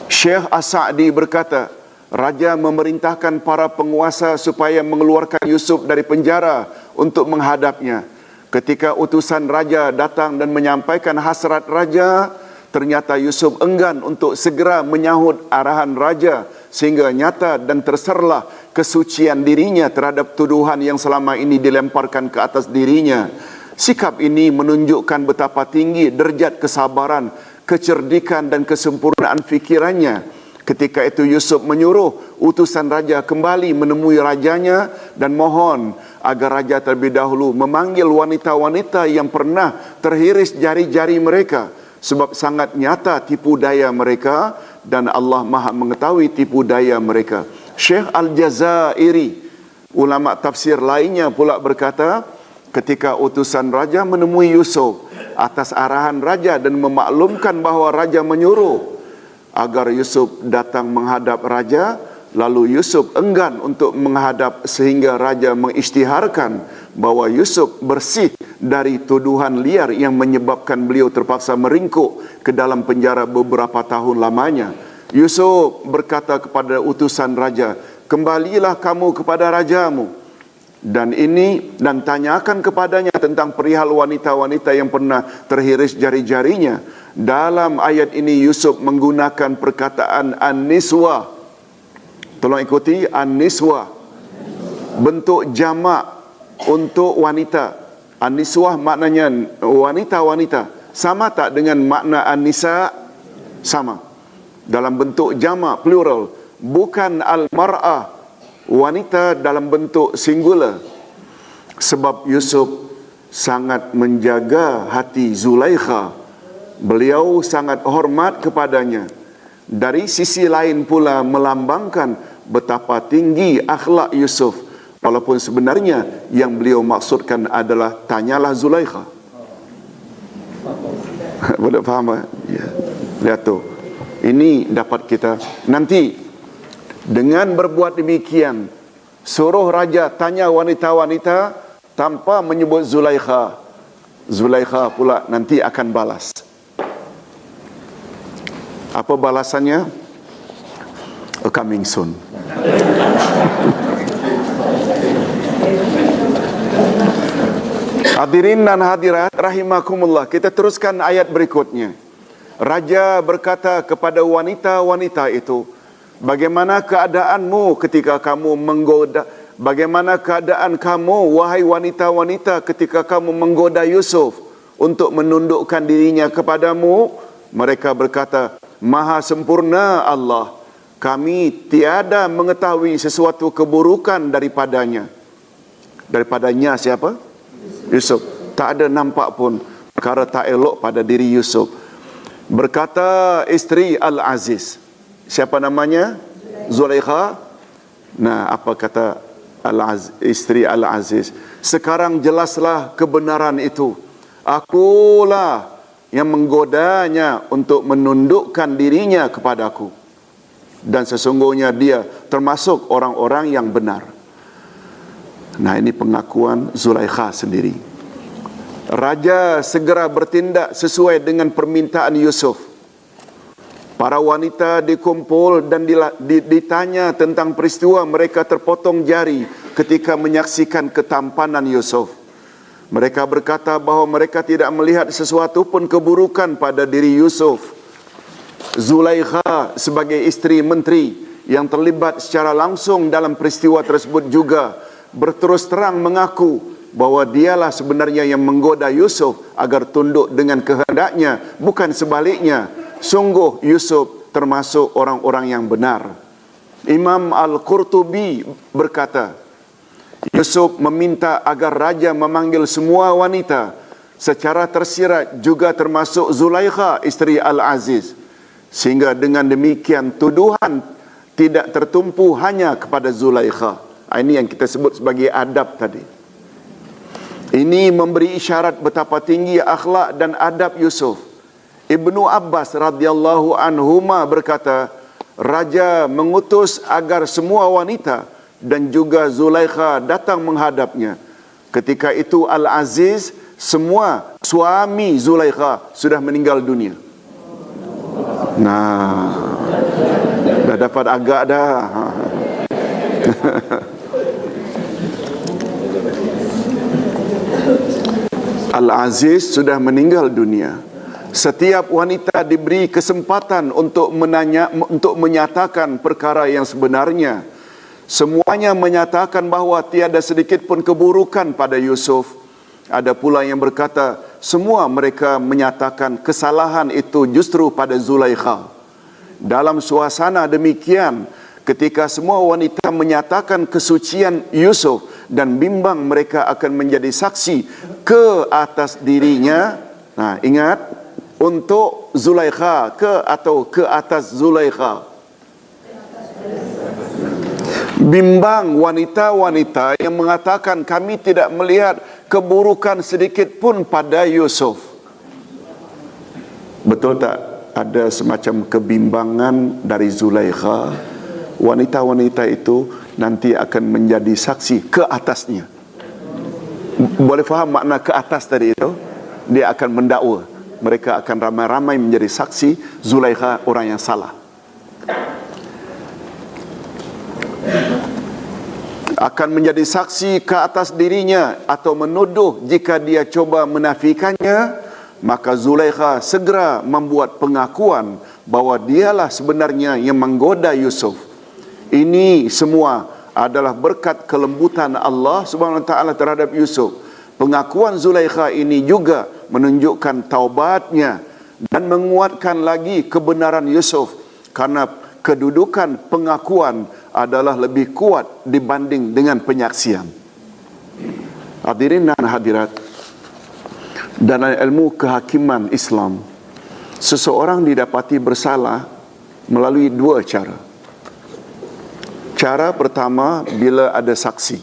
Syekh As-Sa'di berkata, raja memerintahkan para penguasa supaya mengeluarkan Yusuf dari penjara untuk menghadapnya. Ketika utusan raja datang dan menyampaikan hasrat raja, ternyata Yusuf enggan untuk segera menyahut arahan raja, sehingga nyata dan terserlah kesucian dirinya terhadap tuduhan yang selama ini dilemparkan ke atas dirinya. Sikap ini menunjukkan betapa tinggi derajat kesabaran, kecerdikan dan kesempurnaan fikirannya. Ketika itu Yusuf menyuruh utusan raja kembali menemui rajanya dan mohon agar raja terlebih dahulu memanggil wanita-wanita yang pernah terhiris jari-jari mereka, sebab sangat nyata tipu daya mereka dan Allah Maha mengetahui tipu daya mereka. Syekh Al-Jazairi, ulama tafsir lainnya pula berkata, ketika utusan raja menemui Yusuf atas arahan raja dan memaklumkan bahawa raja menyuruh agar Yusuf datang menghadap raja, lalu Yusuf enggan untuk menghadap sehingga raja mengisytiharkan bahawa Yusuf bersih dari tuduhan liar yang menyebabkan beliau terpaksa meringkuk ke dalam penjara beberapa tahun lamanya. Yusuf berkata kepada utusan raja, kembalilah kamu kepada rajamu dan tanyakan kepadanya tentang perihal wanita-wanita yang pernah terhiris jari-jarinya. Dalam ayat ini Yusuf menggunakan perkataan an-niswa. Tolong ikuti, an-niswa, bentuk jamak untuk wanita. An-niswah maknanya wanita-wanita. Sama tak dengan makna an-nisa? Sama. Dalam bentuk jamak, plural. Bukan al-mar'ah, wanita dalam bentuk singular. Sebab Yusuf sangat menjaga hati Zulaikha. Beliau sangat hormat kepadanya. Dari sisi lain pula melambangkan betapa tinggi akhlak Yusuf. Walaupun sebenarnya yang beliau maksudkan adalah tanyalah Zulaikha. Boleh faham? Ya. Lihat tu. Ini dapat kita nanti dengan berbuat demikian, suruh raja tanya wanita-wanita tanpa menyebut Zulaikha. Zulaikha pula nanti akan balas. Apa balasannya? coming soon. Hadirin dan hadirat rahimakumullah, kita teruskan ayat berikutnya. Raja berkata kepada wanita-wanita itu, bagaimana keadaanmu ketika kamu menggoda, bagaimana keadaan kamu wahai wanita-wanita ketika kamu menggoda Yusuf untuk menundukkan dirinya kepadamu? Mereka berkata, Maha sempurna Allah, kami tiada mengetahui sesuatu keburukan daripadanya. Daripadanya siapa? Yusuf. Tak ada nampak pun perkara tak elok pada diri Yusuf. Berkata isteri Al-Aziz. Siapa namanya? Zulaikha. Nah, apa kata isteri Al-Aziz? Sekarang jelaslah kebenaran itu. Akulah yang menggodanya untuk menundukkan dirinya kepadaku. Dan sesungguhnya dia termasuk orang-orang yang benar. Nah, ini pengakuan Zulaikha sendiri. Raja segera bertindak sesuai dengan permintaan Yusuf. Para wanita dikumpul dan ditanya tentang peristiwa mereka terpotong jari ketika menyaksikan ketampanan Yusuf. Mereka berkata bahawa mereka tidak melihat sesuatu pun keburukan pada diri Yusuf. Zulaikha sebagai isteri menteri yang terlibat secara langsung dalam peristiwa tersebut juga berterus terang mengaku bahawa dialah sebenarnya yang menggoda Yusuf agar tunduk dengan kehendaknya, bukan sebaliknya. Sungguh Yusuf termasuk orang-orang yang benar. Imam Al-Qurtubi berkata, Yusuf meminta agar raja memanggil semua wanita secara tersirat, juga termasuk Zulaikha isteri Al-Aziz, sehingga dengan demikian tuduhan tidak tertumpu hanya kepada Zulaikha. Ini yang kita sebut sebagai adab tadi. Ini memberi isyarat betapa tinggi akhlak dan adab Yusuf. Ibnu Abbas radhiyallahu anhuma berkata, raja mengutus agar semua wanita dan juga Zulaikha datang menghadapnya. Ketika itu Al-Aziz, semua suami Zulaikha sudah meninggal dunia. Nah, dah dapat agak dah. Al-Aziz sudah meninggal dunia. Setiap wanita diberi kesempatan untuk menyatakan perkara yang sebenarnya. Semuanya menyatakan bahawa tiada sedikit pun keburukan pada Yusuf. Ada pula yang berkata, semua mereka menyatakan kesalahan itu justru pada Zulaikha. Dalam suasana demikian, ketika semua wanita menyatakan kesucian Yusuf dan bimbang mereka akan menjadi saksi ke atas dirinya. Nah, ingat, untuk Zulaikha atau ke atas Zulaikha. Bimbang wanita-wanita yang mengatakan kami tidak melihat keburukan sedikit pun pada Yusuf. Betul tak? Ada semacam kebimbangan dari Zulaikha. Wanita-wanita itu nanti akan menjadi saksi ke atasnya. Boleh faham makna ke atas tadi itu? Dia akan mendakwa. Mereka akan ramai-ramai menjadi saksi Zulaikha orang yang salah. Akan menjadi saksi ke atas dirinya atau menuduh jika dia coba menafikannya, maka Zulaikha segera membuat pengakuan bahawa dialah sebenarnya yang menggoda Yusuf. Ini semua adalah berkat kelembutan Allah Subhanahu wa taala terhadap Yusuf. Pengakuan Zulaikha ini juga menunjukkan taubatnya dan menguatkan lagi kebenaran Yusuf, karena kedudukan pengakuan adalah lebih kuat dibanding dengan penyaksian. Hadirin dan hadirat, dalam ilmu kehakiman Islam, seseorang didapati bersalah melalui dua cara. Cara pertama bila ada saksi.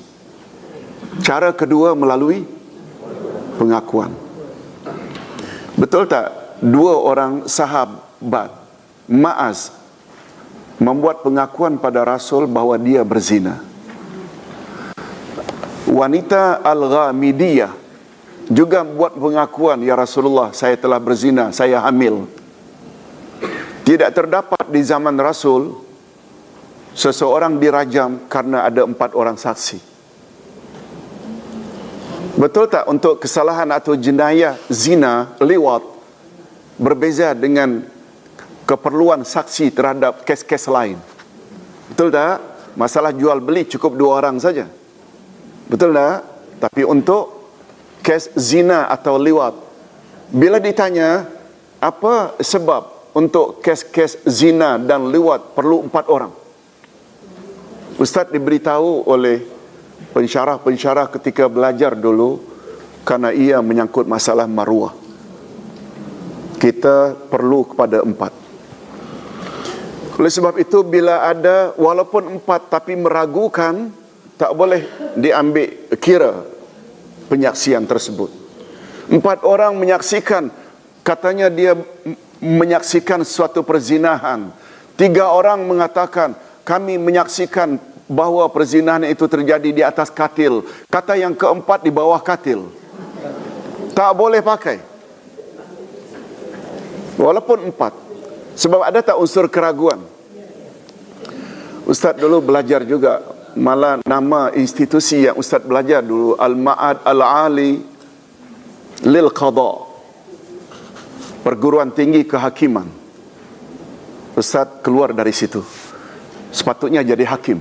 Cara kedua melalui pengakuan. Betul tak? Dua orang sahabat, Ma'az, membuat pengakuan pada Rasul bahawa dia berzina. Wanita Al-Ghamidiyah juga buat pengakuan, ya Rasulullah, saya telah berzina, saya hamil. Tidak terdapat di zaman Rasul seseorang dirajam karena ada 4 orang saksi. Betul tak untuk kesalahan atau jenayah zina, liwat berbeza dengan keperluan saksi terhadap kes-kes lain? Betul tak? Masalah jual beli cukup 2 orang saja. Betul tak? Tapi untuk kes zina atau liwat, bila ditanya apa sebab untuk kes-kes zina dan liwat perlu 4 orang, Ustaz diberitahu oleh pensyarah-pensyarah ketika belajar dulu, karena ia menyangkut masalah maruah. Kita perlu kepada 4. Oleh sebab itu, bila ada walaupun 4 tapi meragukan, tak boleh diambil kira penyaksian tersebut. 4 orang menyaksikan, katanya dia menyaksikan suatu perzinahan. 3 orang mengatakan, kami menyaksikan bahawa perzinahan itu terjadi di atas katil. Kata yang keempat di bawah katil. Tak boleh pakai. Walaupun 4. Sebab ada tak unsur keraguan? Ustaz dulu belajar juga, malah nama institusi yang Ustaz belajar dulu, Al-Ma'ad Al-Ali Lil Qadha, perguruan tinggi kehakiman. Ustaz keluar dari situ. Sepatutnya jadi hakim,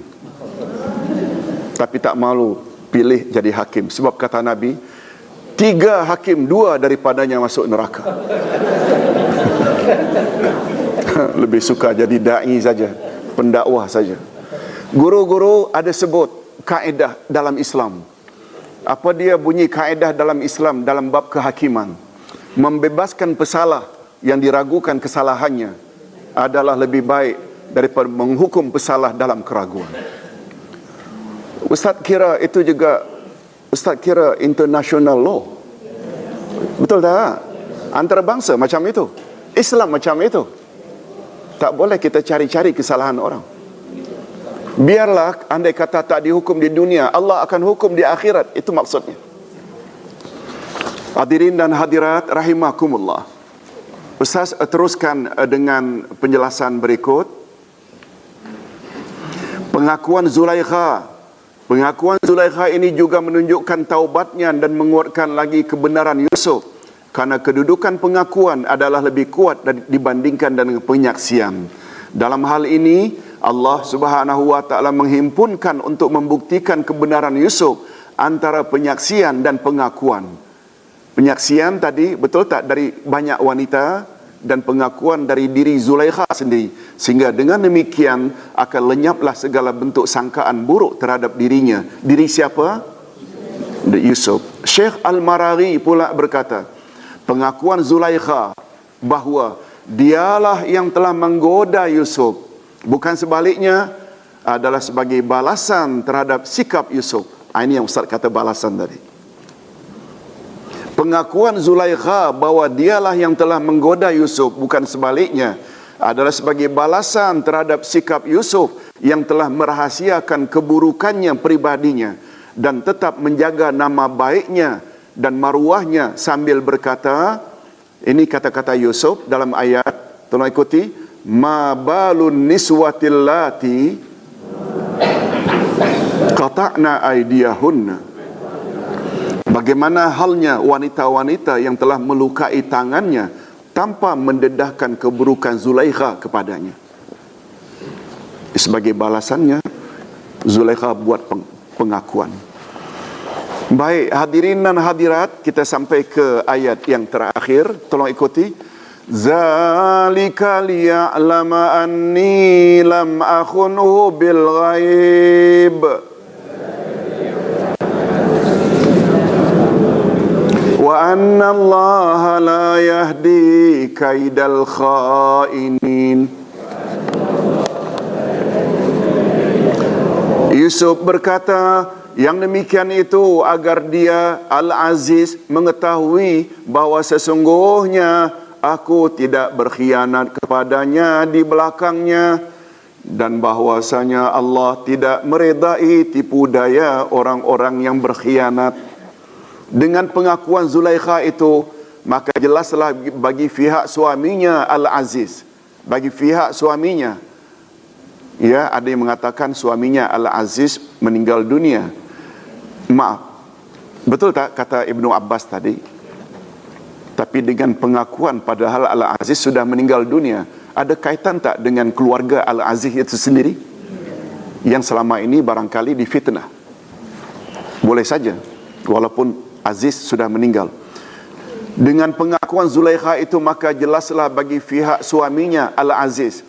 tapi tak malu pilih jadi hakim. Sebab kata Nabi, 3 hakim, 2 daripadanya masuk neraka. Lebih suka jadi da'i saja, pendakwah saja. Guru-guru ada sebut kaedah dalam Islam. Apa dia bunyi kaedah dalam Islam dalam bab kehakiman? Membebaskan pesalah yang diragukan kesalahannya adalah lebih baik daripada menghukum pesalah dalam keraguan. Ustaz kira itu juga, Ustaz kira international law. Betul tak? Antarabangsa macam itu, Islam macam itu. Tak boleh kita cari-cari kesalahan orang. Biarlah andai kata tak dihukum di dunia, Allah akan hukum di akhirat. Itu maksudnya. Hadirin dan hadirat rahimakumullah. Ustaz teruskan dengan penjelasan berikut. Pengakuan Zulaikha. Pengakuan Zulaikha ini juga menunjukkan taubatnya dan menguatkan lagi kebenaran Yusuf. Karena kedudukan pengakuan adalah lebih kuat dibandingkan dengan penyaksian. Dalam hal ini, Allah Subhanahu wa taala menghimpunkan untuk membuktikan kebenaran Yusuf antara penyaksian dan pengakuan. Penyaksian tadi betul tak dari banyak wanita, dan pengakuan dari diri Zulaikha sendiri, sehingga dengan demikian akan lenyaplah segala bentuk sangkaan buruk terhadap dirinya. Diri siapa? Yusuf. Syekh Al-Maraghi pula berkata, pengakuan Zulaikha bahawa dialah yang telah menggoda Yusuf, bukan sebaliknya, adalah sebagai balasan terhadap sikap Yusuf. Ini yang Ustaz kata balasan tadi. Pengakuan Zulaikha bahawa dialah yang telah menggoda Yusuf, bukan sebaliknya, adalah sebagai balasan terhadap sikap Yusuf yang telah merahasiakan keburukannya pribadinya dan tetap menjaga nama baiknya dan maruahnya sambil berkata, ini kata-kata Yusuf dalam ayat, tolong ikuti, ma balun niswatil lati qata'na aydiyahunna. Bagaimana halnya wanita-wanita yang telah melukai tangannya tanpa mendedahkan keburukan Zulaikha kepadanya. Sebagai balasannya, Zulaikha buat pengakuan. Baik, hadirin dan hadirat, kita sampai ke ayat yang terakhir. Tolong ikuti. Zalika liya'lama anni lam akhunhu bil ghaib. Wa anna Allah la yahdi kaidal khainin. Yusuf berkata, yang demikian itu agar dia Al-Aziz mengetahui bahawa sesungguhnya aku tidak berkhianat kepadanya di belakangnya, dan bahwasanya Allah tidak meredai tipu daya orang-orang yang berkhianat. Dengan pengakuan Zulaikha itu, maka jelaslah bagi pihak suaminya Al-Aziz, bagi pihak suaminya Ya, ada yang mengatakan suaminya Al-Aziz meninggal dunia. Maaf, betul tak kata Ibnu Abbas tadi? Tapi dengan pengakuan padahal Al-Aziz sudah meninggal dunia, ada kaitan tak dengan keluarga Al-Aziz itu sendiri? Yang selama ini barangkali difitnah. Boleh saja, walaupun Aziz sudah meninggal. Dengan pengakuan Zulaikha itu, maka jelaslah bagi pihak suaminya Al-Aziz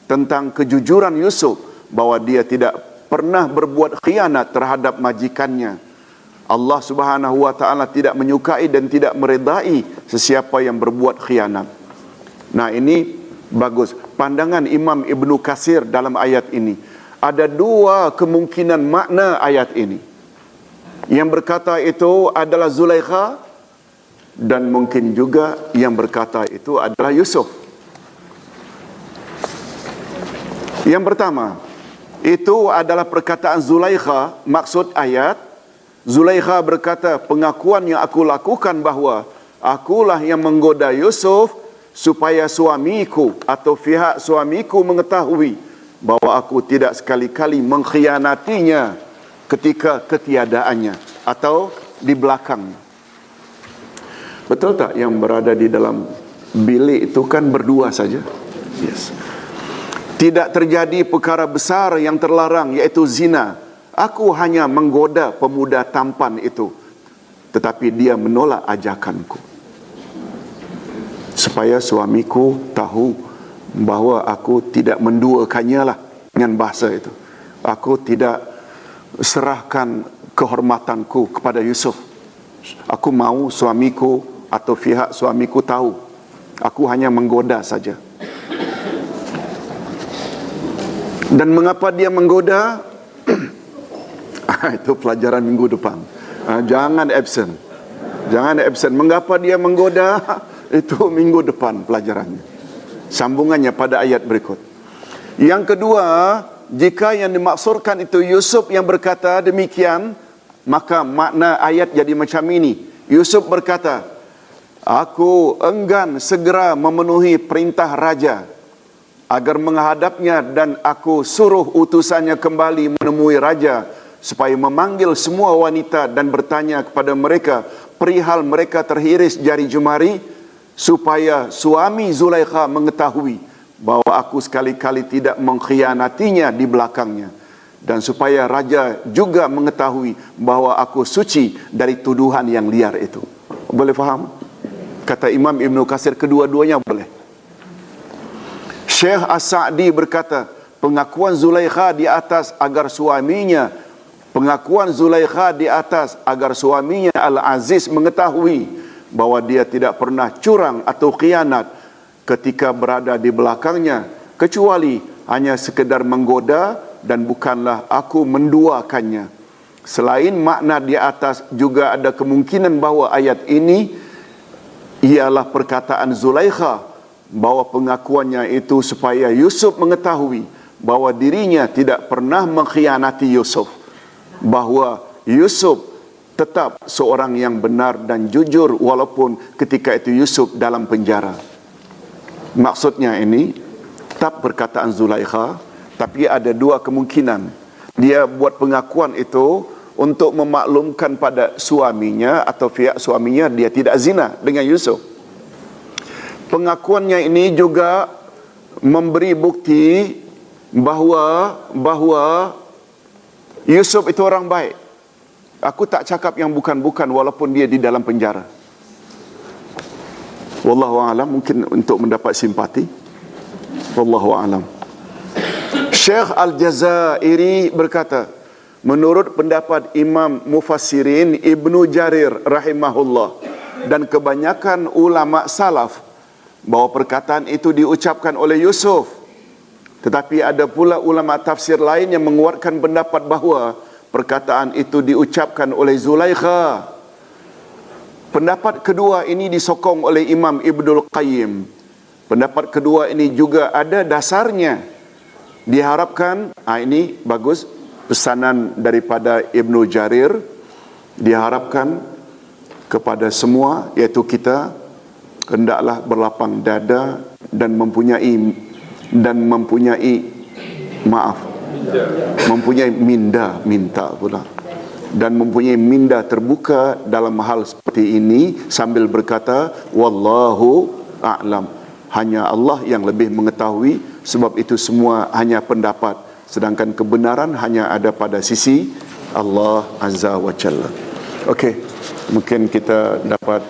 tentang kejujuran Yusuf, bahwa dia tidak pernah berbuat khianat terhadap majikannya. Allah Subhanahu wa ta'ala tidak menyukai dan tidak meredai sesiapa yang berbuat khianat. Nah, ini bagus. Pandangan Imam Ibnu Katsir dalam ayat ini. Ada dua kemungkinan makna ayat ini. Yang berkata itu adalah Zulaikha, dan mungkin juga yang berkata itu adalah Yusuf. Yang pertama, itu adalah perkataan Zulaikha. Maksud ayat, Zulaikha berkata, pengakuan yang aku lakukan bahwa akulah yang menggoda Yusuf supaya suamiku atau pihak suamiku mengetahui bahwa aku tidak sekali-kali mengkhianatinya ketika ketiadaannya atau di belakang. Betul tak yang berada di dalam bilik itu kan berdua saja? Yes. Tidak terjadi perkara besar yang terlarang, iaitu zina. Aku hanya menggoda pemuda tampan itu, tetapi dia menolak ajakanku, supaya suamiku tahu bahawa aku tidak menduakannya lah, dengan bahasa itu. Aku tidak serahkan kehormatanku kepada Yusuf. Aku mahu suamiku atau pihak suamiku tahu. Aku hanya menggoda saja. Dan mengapa dia menggoda? Itu pelajaran minggu depan. Jangan absen. Jangan absen. Mengapa dia menggoda? Itu minggu depan pelajarannya. Sambungannya pada ayat berikut. Yang kedua, jika yang dimaksudkan itu Yusuf yang berkata demikian, maka makna ayat jadi macam ini. Yusuf berkata, aku enggan segera memenuhi perintah raja agar menghadapnya, dan aku suruh utusannya kembali menemui raja supaya memanggil semua wanita dan bertanya kepada mereka perihal mereka terhiris jari jemari, supaya suami Zulaikha mengetahui bahwa aku sekali-kali tidak mengkhianatinya di belakangnya, dan supaya raja juga mengetahui bahwa aku suci dari tuduhan yang liar itu. Boleh faham? Kata Imam Ibnu Katsir, kedua-duanya boleh. Syekh As-Sa'di berkata, pengakuan Zulaikha di atas agar suaminya Al-Aziz mengetahui bahwa dia tidak pernah curang atau khianat ketika berada di belakangnya, kecuali hanya sekedar menggoda dan bukanlah aku menduakannya. Selain makna di atas, juga ada kemungkinan bahwa ayat ini ialah perkataan Zulaikha, bahwa pengakuannya itu supaya Yusuf mengetahui bahwa dirinya tidak pernah mengkhianati Yusuf, bahwa Yusuf tetap seorang yang benar dan jujur walaupun ketika itu Yusuf dalam penjara. Maksudnya ini tetap perkataan Zulaikha, tapi ada dua kemungkinan. Dia buat pengakuan itu untuk memaklumkan pada suaminya atau pihak suaminya dia tidak zina dengan Yusuf. Pengakuannya ini juga memberi bukti bahawa Yusuf itu orang baik. Aku tak cakap yang bukan-bukan walaupun dia di dalam penjara. Wallahu a'lam, mungkin untuk mendapat simpati. Wallahu a'lam. Syekh Al-Jazairi berkata, menurut pendapat Imam Mufassirin Ibnu Jarir rahimahullah dan kebanyakan ulama salaf, bahwa perkataan itu diucapkan oleh Yusuf. Tetapi ada pula ulama tafsir lain yang menguatkan pendapat bahawa perkataan itu diucapkan oleh Zulaikha. Pendapat kedua ini disokong oleh Imam Ibnul Qayyim. Pendapat kedua ini juga ada dasarnya. Diharapkan, ini bagus, pesanan daripada Ibnu Jarir, diharapkan kepada semua, iaitu kita, hendaklah berlapang dada dan mempunyai maaf, mempunyai minta pula, dan mempunyai minda terbuka dalam hal seperti ini sambil berkata wallahu a'lam, hanya Allah yang lebih mengetahui, sebab itu semua hanya pendapat, sedangkan kebenaran hanya ada pada sisi Allah Azza wa Jalla. Okey, mungkin kita dapat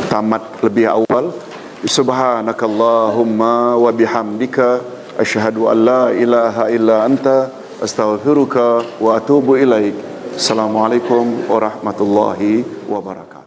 tamat lebih awal. Subhanakallahumma wa bihamdika asyhadu an la ilaha illa anta astaghfiruka wa atubu ilaik. Assalamualaikum warahmatullahi wabarakatuh.